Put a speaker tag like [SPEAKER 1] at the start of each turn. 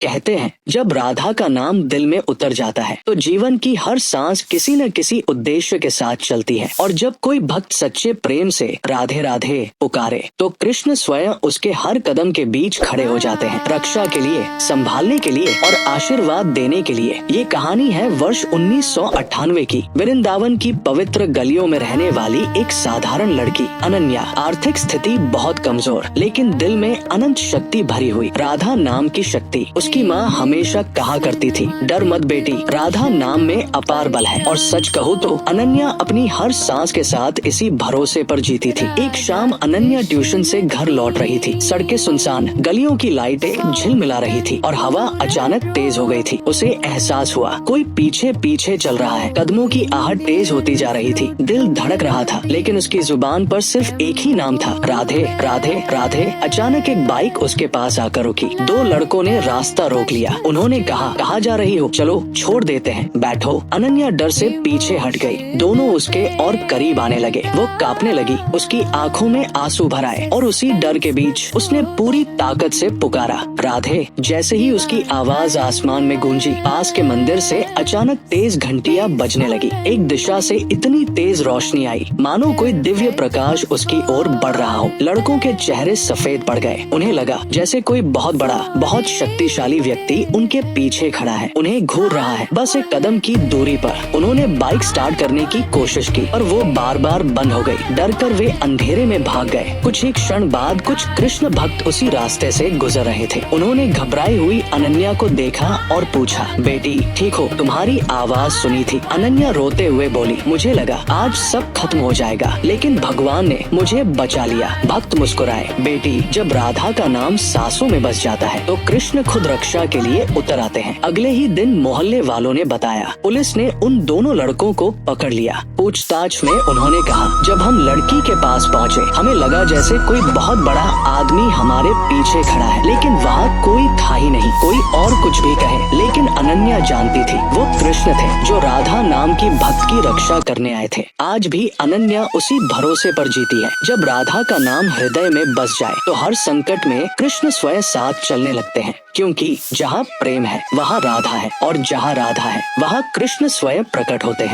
[SPEAKER 1] कहते हैं जब राधा का नाम दिल में उतर जाता है तो जीवन की हर सांस किसी न किसी उद्देश्य के साथ चलती है। और जब कोई भक्त सच्चे प्रेम से राधे राधे पुकारे तो कृष्ण स्वयं उसके हर कदम के बीच खड़े हो जाते हैं, रक्षा के लिए, संभालने के लिए और आशीर्वाद देने के लिए। ये कहानी है वर्ष 1998 की, वृंदावन की पवित्र गलियों में रहने वाली एक साधारण लड़की अनन्या। आर्थिक स्थिति बहुत कमजोर लेकिन दिल में अनंत शक्ति भरी हुई। राधा नाम की शक्ति। उसकी माँ हमेशा कहा करती थी, डर मत बेटी, राधा नाम में अपार बल है। और सच कहूँ तो अनन्या अपनी हर सांस के साथ इसी भरोसे पर जीती थी। एक शाम अनन्या ट्यूशन से घर लौट रही थी। सड़कें सुनसान, गलियों की लाइटें झिलमिला रही थी और हवा अचानक तेज हो गई थी। उसे एहसास हुआ कोई पीछे पीछे चल रहा है। कदमों की आहट तेज होती जा रही थी, दिल धड़क रहा था लेकिन उसकी जुबान पर सिर्फ एक ही नाम था, राधे राधे राधे। अचानक एक बाइक उसके पास आकर रुकी। दो लड़कों ने रास्ता रोक लिया। उन्होंने कहा जा रही हो, चलो छोड़ देते हैं, बैठो। अनन्या डर से पीछे हट गई। दोनों उसके और करीब आने लगे। वो कांपने लगी, उसकी आंखों में आंसू भर आए और उसी डर के बीच उसने पूरी ताकत से पुकारा, राधे। जैसे ही उसकी आवाज आसमान में गूंजी, पास के मंदिर से अचानक तेज घंटियां बजने लगी। एक दिशा से इतनी तेज रोशनी आई मानो कोई दिव्य प्रकाश उसकी ओर बढ़ रहा हो। लड़कों के चेहरे सफेद पड़ गए। उन्हें लगा जैसे कोई बहुत बड़ा, बहुत शक्तिशाली व्यक्ति उनके पीछे खड़ा है, उन्हें घूर रहा है, बस एक कदम की दूरी पर। उन्होंने बाइक स्टार्ट करने की कोशिश की और वो बार बार बंद हो गई। डर कर वे अंधेरे में भाग गए। कुछ ही क्षण बाद कुछ कृष्ण भक्त उसी रास्ते से गुजर रहे थे। उन्होंने घबराई हुई अनन्या को देखा और पूछा, बेटी ठीक हो? तुम्हारी आवाज सुनी थी। अनन्या रोते हुए बोली, मुझे लगा आज सब खत्म हो जाएगा लेकिन भगवान ने मुझे बचा लिया। भक्त मुस्कुराए, बेटी जब राधा का नाम सांसों में बस जाता है तो कृष्ण खुद रक्षा के लिए उतर आते हैं। अगले ही दिन मोहल्ले वालों ने बताया, पुलिस ने उन दोनों लड़कों को पकड़ लिया। पूछताछ में उन्होंने कहा, जब हम लड़की के पास पहुँचे हमें लगा जैसे कोई बहुत बड़ा आदमी हमारे पीछे खड़ा है, लेकिन वहाँ कोई था ही नहीं। कोई और कुछ भी कहे लेकिन अनन्या जानती थी वो कृष्ण थे जो राधा नाम की भक्त की रक्षा करने आए थे। आज भी अनन्या उसी भरोसे पर जीती है। जब राधा का नाम हृदय में बस जाए तो हर संकट में कृष्ण स्वयं साथ चलने लगते हैं, क्योंकि जहाँ प्रेम है वहाँ राधा है और जहाँ राधा है वहाँ कृष्ण स्वयं प्रकट होते हैं।